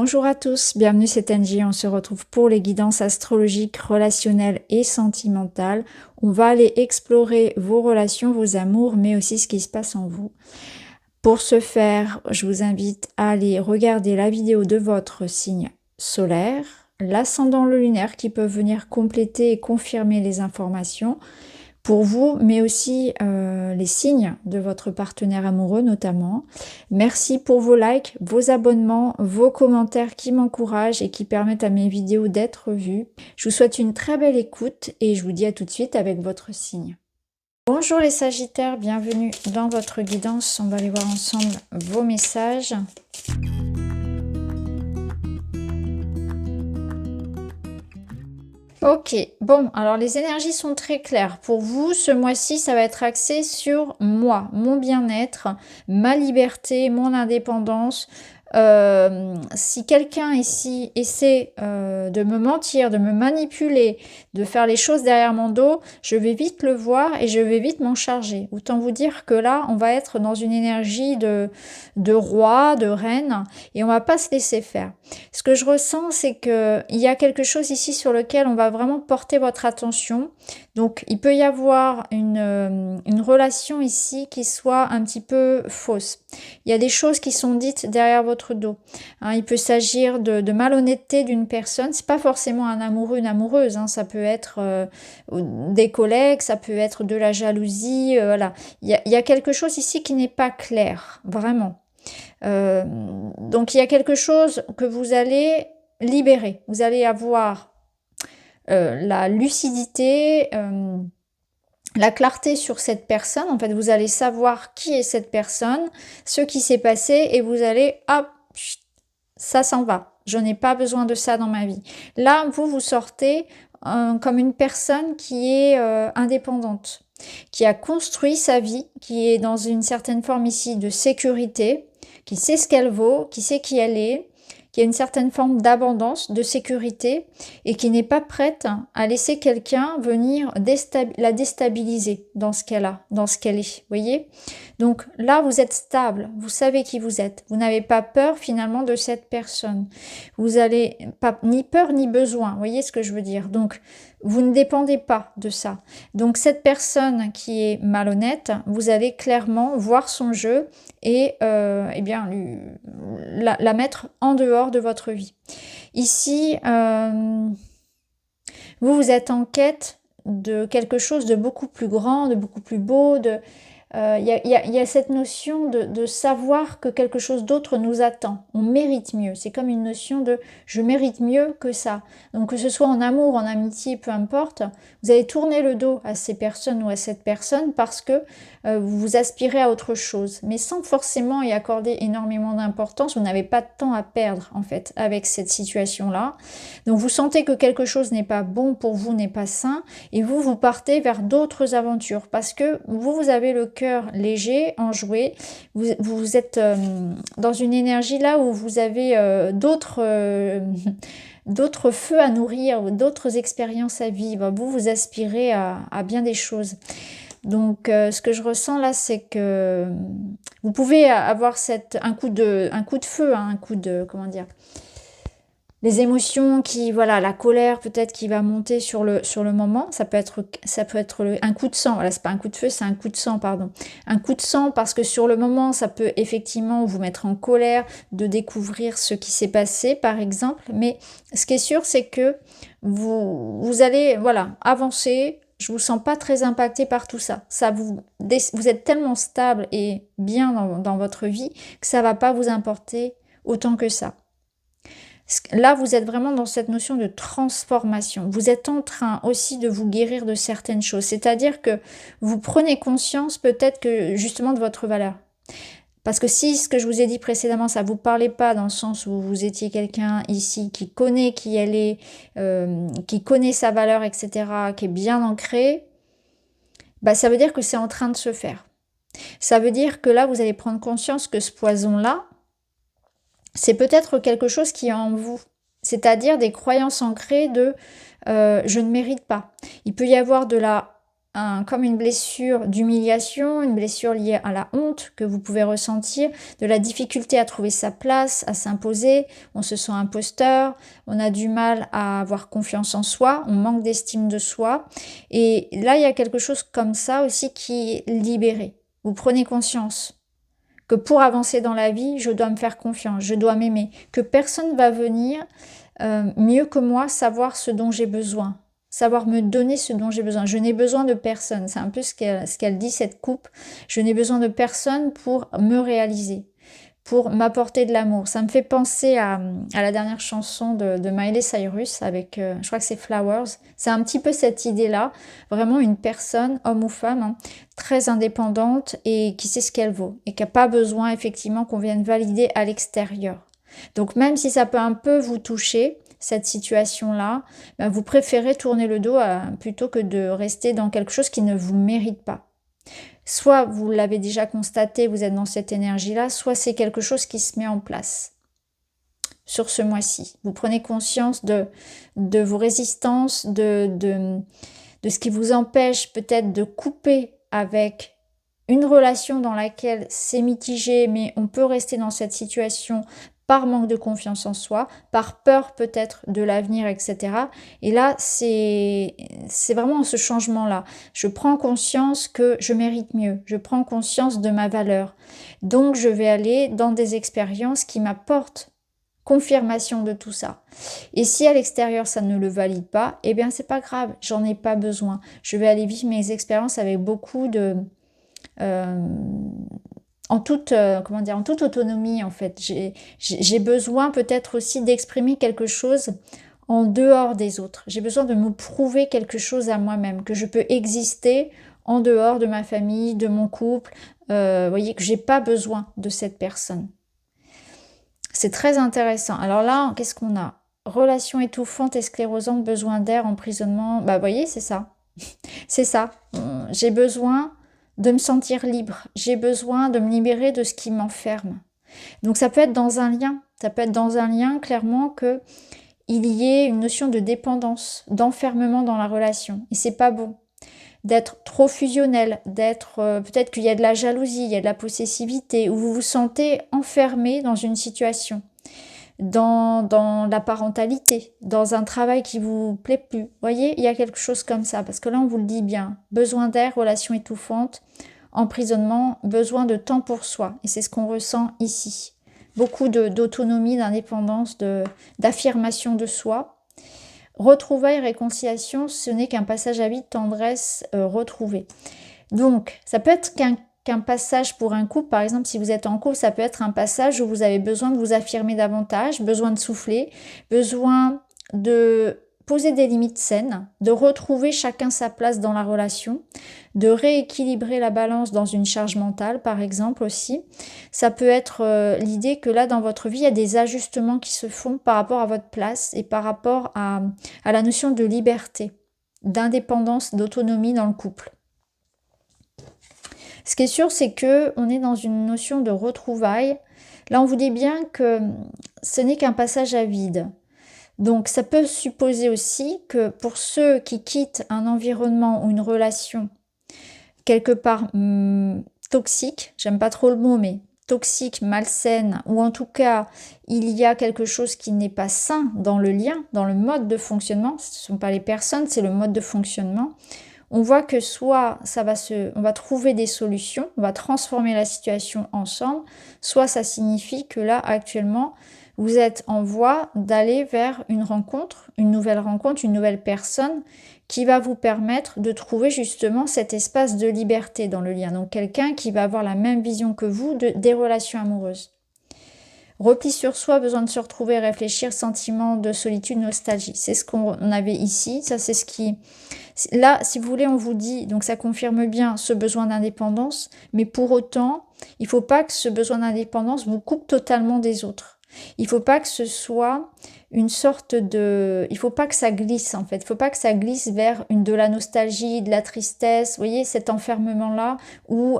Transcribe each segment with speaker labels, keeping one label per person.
Speaker 1: Bonjour à tous, bienvenue c'est Angie, on se retrouve pour les guidances astrologiques, relationnelles et sentimentales. On va aller explorer vos relations, vos amours, mais aussi ce qui se passe en vous. Pour ce faire, je vous invite à aller regarder la vidéo de votre signe solaire, l'ascendant, le lunaire qui peuvent venir compléter et confirmer les informations pour vous, mais aussi les signes de votre partenaire amoureux notamment. Merci pour vos likes, vos abonnements, vos commentaires qui m'encouragent et qui permettent à mes vidéos d'être vues. Je vous souhaite une très belle écoute et je vous dis à tout de suite avec votre signe. Bonjour les Sagittaires, bienvenue dans votre guidance. On va aller voir ensemble vos messages. Ok, bon, alors les énergies sont très claires. Pour vous, ce mois-ci, ça va être axé sur moi, mon bien-être, ma liberté, mon indépendance. Si quelqu'un ici essaie de me mentir, de me manipuler, de faire les choses derrière mon dos, je vais vite le voir et je vais vite m'en charger. Autant vous dire que là, on va être dans une énergie de roi, de reine, et on va pas se laisser faire. Ce que je ressens, c'est qu'il y a quelque chose ici sur lequel on va vraiment porter votre attention. Donc, il peut y avoir une relation ici qui soit un petit peu fausse. Il y a des choses qui sont dites derrière votre dos. Hein, il peut s'agir de malhonnêteté d'une personne. C'est pas forcément un amoureux, une amoureuse. Hein, ça peut être des collègues, ça peut être de la jalousie. Voilà. Il y a quelque chose ici qui n'est pas clair, vraiment. Donc il y a quelque chose que vous allez libérer. Vous allez avoir la lucidité, la clarté sur cette personne. En fait, vous allez savoir qui est cette personne, ce qui s'est passé, et vous allez, hop, ça s'en va. Je n'ai pas besoin de ça dans ma vie. Là, vous sortez comme une personne qui est indépendante, qui a construit sa vie, qui est dans une certaine forme ici de sécurité, qui sait ce qu'elle vaut, qui sait qui elle est, qui a une certaine forme d'abondance, de sécurité, et qui n'est pas prête à laisser quelqu'un venir la déstabiliser dans ce qu'elle a, dans ce qu'elle est. Vous voyez? Donc là, vous êtes stable, vous savez qui vous êtes. Vous n'avez pas peur finalement de cette personne. Vous n'avez pas ni peur ni besoin. Vous voyez ce que je veux dire? Donc, vous ne dépendez pas de ça. Donc cette personne qui est malhonnête, vous allez clairement voir son jeu et eh bien la mettre en dehors de votre vie. Ici, vous êtes en quête de quelque chose de beaucoup plus grand, de beaucoup plus beau, il y a cette notion de savoir que quelque chose d'autre nous attend. On mérite mieux. C'est comme une notion de « je mérite mieux que ça ». Donc que ce soit en amour, en amitié, peu importe, vous allez tourner le dos à ces personnes ou à cette personne parce que vous aspirez à autre chose. Mais sans forcément y accorder énormément d'importance, vous n'avez pas de temps à perdre en fait avec cette situation-là. Donc vous sentez que quelque chose n'est pas bon pour vous, n'est pas sain, et vous partez vers d'autres aventures parce que vous avez le cœur léger, enjoué, vous êtes dans une énergie là où vous avez d'autres feux à nourrir, d'autres expériences à vivre. Vous aspirez à bien des choses. Donc ce que je ressens là, c'est que vous pouvez avoir un coup de feu, hein, un coup de, comment dire, les émotions qui, voilà, la colère peut-être qui va monter sur le moment, ça peut être un coup de sang, voilà, c'est pas un coup de feu, c'est un coup de sang, pardon. Un coup de sang parce que sur le moment, ça peut effectivement vous mettre en colère de découvrir ce qui s'est passé, par exemple, mais ce qui est sûr, c'est que vous allez, voilà, avancer. Je vous sens pas très impacté par tout ça. Vous êtes tellement stable et bien dans votre vie que ça va pas vous importer autant que ça. Là, vous êtes vraiment dans cette notion de transformation. Vous êtes en train aussi de vous guérir de certaines choses. C'est-à-dire que vous prenez conscience peut-être que justement de votre valeur. Parce que si ce que je vous ai dit précédemment, ça ne vous parlait pas dans le sens où vous étiez quelqu'un ici qui connaît qui elle est, qui connaît sa valeur, etc., qui est bien ancré, bah, ça veut dire que c'est en train de se faire. Ça veut dire que là, vous allez prendre conscience que ce poison-là, c'est peut-être quelque chose qui est en vous, c'est-à-dire des croyances ancrées de je ne mérite pas. Il peut y avoir de la comme une blessure d'humiliation, une blessure liée à la honte que vous pouvez ressentir, de la difficulté à trouver sa place, à s'imposer, on se sent imposteur, on a du mal à avoir confiance en soi, on manque d'estime de soi. Et là, il y a quelque chose comme ça aussi qui est libéré. Vous prenez conscience que pour avancer dans la vie, je dois me faire confiance, je dois m'aimer, que personne va venir mieux que moi savoir ce dont j'ai besoin, savoir me donner ce dont j'ai besoin. Je n'ai besoin de personne, c'est un peu ce qu'elle dit cette coupe, je n'ai besoin de personne pour me réaliser, pour m'apporter de l'amour. Ça me fait penser à la dernière chanson de Miley Cyrus avec, je crois que c'est Flowers. C'est un petit peu cette idée-là, vraiment une personne, homme ou femme, hein, très indépendante et qui sait ce qu'elle vaut et qui n'a pas besoin effectivement qu'on vienne valider à l'extérieur. Donc même si ça peut un peu vous toucher, cette situation-là, ben vous préférez tourner le dos plutôt que de rester dans quelque chose qui ne vous mérite pas. Soit vous l'avez déjà constaté, vous êtes dans cette énergie-là, soit c'est quelque chose qui se met en place sur ce mois-ci. Vous prenez conscience de vos résistances, de ce qui vous empêche peut-être de couper avec une relation dans laquelle c'est mitigé, mais on peut rester dans cette situation par manque de confiance en soi, par peur peut-être de l'avenir, etc. Et là, c'est vraiment ce changement-là. Je prends conscience que je mérite mieux, je prends conscience de ma valeur. Donc, je vais aller dans des expériences qui m'apportent confirmation de tout ça. Et si à l'extérieur ça ne le valide pas, eh bien c'est pas grave, j'en ai pas besoin. Je vais aller vivre mes expériences avec beaucoup de en toute en toute autonomie en fait. J'ai besoin peut-être aussi d'exprimer quelque chose en dehors des autres. J'ai besoin de me prouver quelque chose à moi-même, que je peux exister en dehors de ma famille, de mon couple. Vous voyez que j'ai pas besoin de cette personne. C'est très intéressant. Alors là, qu'est-ce qu'on a? Relation étouffante et sclérosante, besoin d'air, emprisonnement. Bah, vous voyez, c'est ça. C'est ça. J'ai besoin de me sentir libre. J'ai besoin de me libérer de ce qui m'enferme. Donc ça peut être dans un lien. Ça peut être dans un lien, clairement, que il y ait une notion de dépendance, d'enfermement dans la relation. Et c'est pas bon. D'être trop fusionnel, d'être peut-être qu'il y a de la jalousie, il y a de la possessivité, où vous vous sentez enfermé dans une situation, dans la parentalité, dans un travail qui vous plaît plus. Vous voyez, il y a quelque chose comme ça, parce que là on vous le dit bien, besoin d'air, relation étouffante, emprisonnement, besoin de temps pour soi, et c'est ce qu'on ressent ici. Beaucoup d'autonomie, d'indépendance, d'affirmation de soi. Retrouvailles, réconciliation, ce n'est qu'un passage à vide, tendresse retrouvée. Donc, ça peut être qu'un passage pour un couple, par exemple, si vous êtes en couple, ça peut être un passage où vous avez besoin de vous affirmer davantage, besoin de souffler, besoin de poser des limites saines, de retrouver chacun sa place dans la relation, de rééquilibrer la balance dans une charge mentale, par exemple aussi. Ça peut être l'idée que là, dans votre vie, il y a des ajustements qui se font par rapport à votre place et par rapport à la notion de liberté, d'indépendance, d'autonomie dans le couple. Ce qui est sûr, c'est que on est dans une notion de retrouvailles. Là, on vous dit bien que ce n'est qu'un passage à vide. Donc, ça peut supposer aussi que pour ceux qui quittent un environnement ou une relation quelque part toxique, j'aime pas trop le mot, mais toxique, malsaine, ou en tout cas, il y a quelque chose qui n'est pas sain dans le lien, dans le mode de fonctionnement. Ce ne sont pas les personnes, c'est le mode de fonctionnement. On voit que soit on va trouver des solutions, on va transformer la situation ensemble, soit ça signifie que là, actuellement, vous êtes en voie d'aller vers une rencontre, une nouvelle personne qui va vous permettre de trouver justement cet espace de liberté dans le lien. Donc quelqu'un qui va avoir la même vision que vous des relations amoureuses. Repli sur soi, besoin de se retrouver, réfléchir, sentiment de solitude, nostalgie. C'est ce qu'on avait ici, ça c'est ce qui... Là, si vous voulez, on vous dit, donc ça confirme bien ce besoin d'indépendance, mais pour autant, il ne faut pas que ce besoin d'indépendance vous coupe totalement des autres. Il ne faut pas que ce soit une sorte de... Il ne faut pas que ça glisse en fait. Il ne faut pas que ça glisse vers de la nostalgie, de la tristesse. Vous voyez, cet enfermement-là où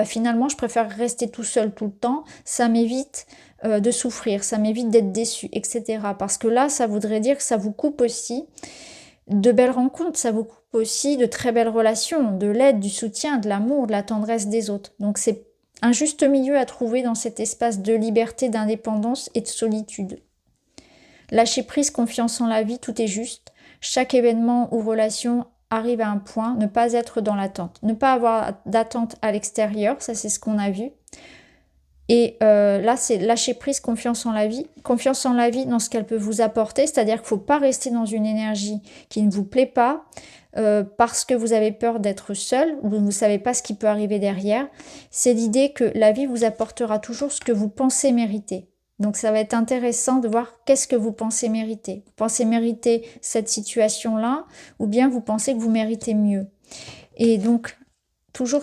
Speaker 1: finalement je préfère rester tout seul tout le temps. Ça m'évite de souffrir, ça m'évite d'être déçu, etc. Parce que là, ça voudrait dire que ça vous coupe aussi de belles rencontres. Ça vous aussi de très belles relations, de l'aide, du soutien, de l'amour, de la tendresse des autres. Donc c'est un juste milieu à trouver dans cet espace de liberté, d'indépendance et de solitude. Lâcher prise, confiance en la vie, tout est juste. Chaque événement ou relation arrive à un point, ne pas être dans l'attente. Ne pas avoir d'attente à l'extérieur, ça c'est ce qu'on a vu. Et là, c'est lâcher prise, confiance en la vie. Confiance en la vie dans ce qu'elle peut vous apporter, c'est-à-dire qu'il ne faut pas rester dans une énergie qui ne vous plaît pas, parce que vous avez peur d'être seul, ou vous ne savez pas ce qui peut arriver derrière. C'est l'idée que la vie vous apportera toujours ce que vous pensez mériter. Donc ça va être intéressant de voir qu'est-ce que vous pensez mériter. Vous pensez mériter cette situation-là, ou bien vous pensez que vous méritez mieux. Et donc, toujours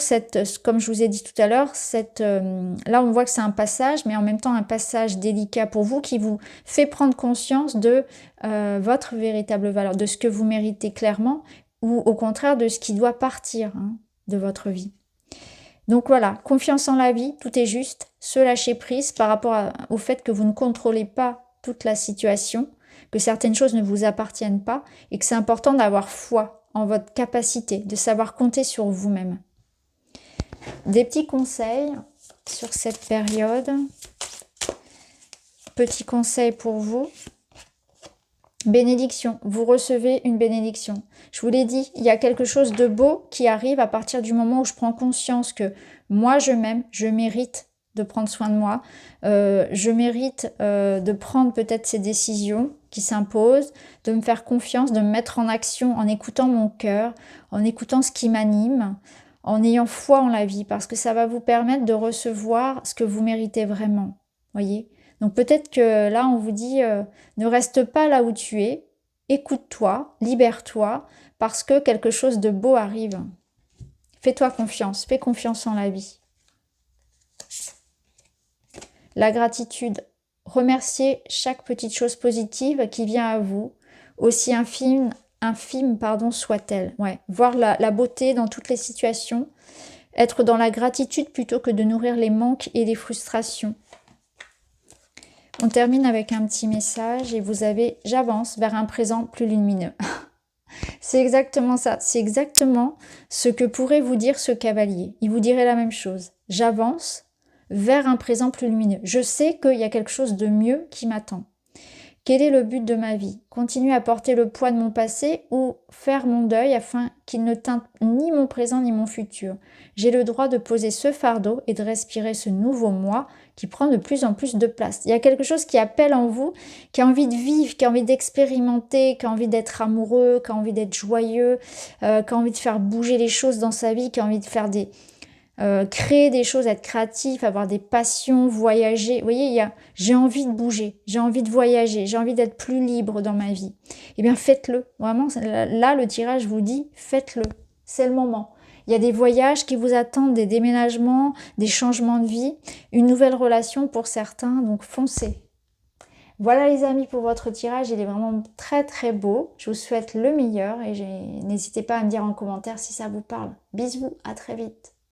Speaker 1: comme je vous ai dit tout à l'heure, là on voit que c'est un passage, mais en même temps un passage délicat pour vous qui vous fait prendre conscience de votre véritable valeur, de ce que vous méritez clairement, ou au contraire de ce qui doit partir de votre vie. Donc voilà, confiance en la vie, tout est juste, se lâcher prise par rapport au fait que vous ne contrôlez pas toute la situation, que certaines choses ne vous appartiennent pas, et que c'est important d'avoir foi en votre capacité, de savoir compter sur vous-même. Des petits conseils sur cette période. Petit conseil pour vous. Bénédiction. Vous recevez une bénédiction. Je vous l'ai dit, il y a quelque chose de beau qui arrive à partir du moment où je prends conscience que moi je m'aime, je mérite de prendre soin de moi, je mérite de prendre peut-être ces décisions qui s'imposent, de me faire confiance, de me mettre en action en écoutant mon cœur, en écoutant ce qui m'anime, en ayant foi en la vie, parce que ça va vous permettre de recevoir ce que vous méritez vraiment, voyez. Donc peut-être que là, on vous dit, ne reste pas là où tu es, écoute-toi, libère-toi, parce que quelque chose de beau arrive. Fais-toi confiance, fais confiance en la vie. La gratitude, remerciez chaque petite chose positive qui vient à vous, aussi infime soit-elle. Ouais. Voir la beauté dans toutes les situations, être dans la gratitude plutôt que de nourrir les manques et les frustrations. On termine avec un petit message et vous avez « J'avance vers un présent plus lumineux ». C'est exactement ça, c'est exactement ce que pourrait vous dire ce cavalier. Il vous dirait la même chose. J'avance vers un présent plus lumineux. Je sais qu'il y a quelque chose de mieux qui m'attend. Quel est le but de ma vie? Continuer à porter le poids de mon passé ou faire mon deuil afin qu'il ne teinte ni mon présent ni mon futur? J'ai le droit de poser ce fardeau et de respirer ce nouveau moi qui prend de plus en plus de place. Il y a quelque chose qui appelle en vous, qui a envie de vivre, qui a envie d'expérimenter, qui a envie d'être amoureux, qui a envie d'être joyeux, qui a envie de faire bouger les choses dans sa vie, qui a envie de faire créer des choses, être créatif, avoir des passions, voyager. Vous voyez, j'ai envie de bouger, j'ai envie de voyager, j'ai envie d'être plus libre dans ma vie. Eh bien, faites-le. Vraiment, là, le tirage vous dit, faites-le. C'est le moment. Il y a des voyages qui vous attendent, des déménagements, des changements de vie, une nouvelle relation pour certains, donc foncez. Voilà les amis pour votre tirage, il est vraiment très très beau. Je vous souhaite le meilleur et n'hésitez pas à me dire en commentaire si ça vous parle. Bisous, à très vite.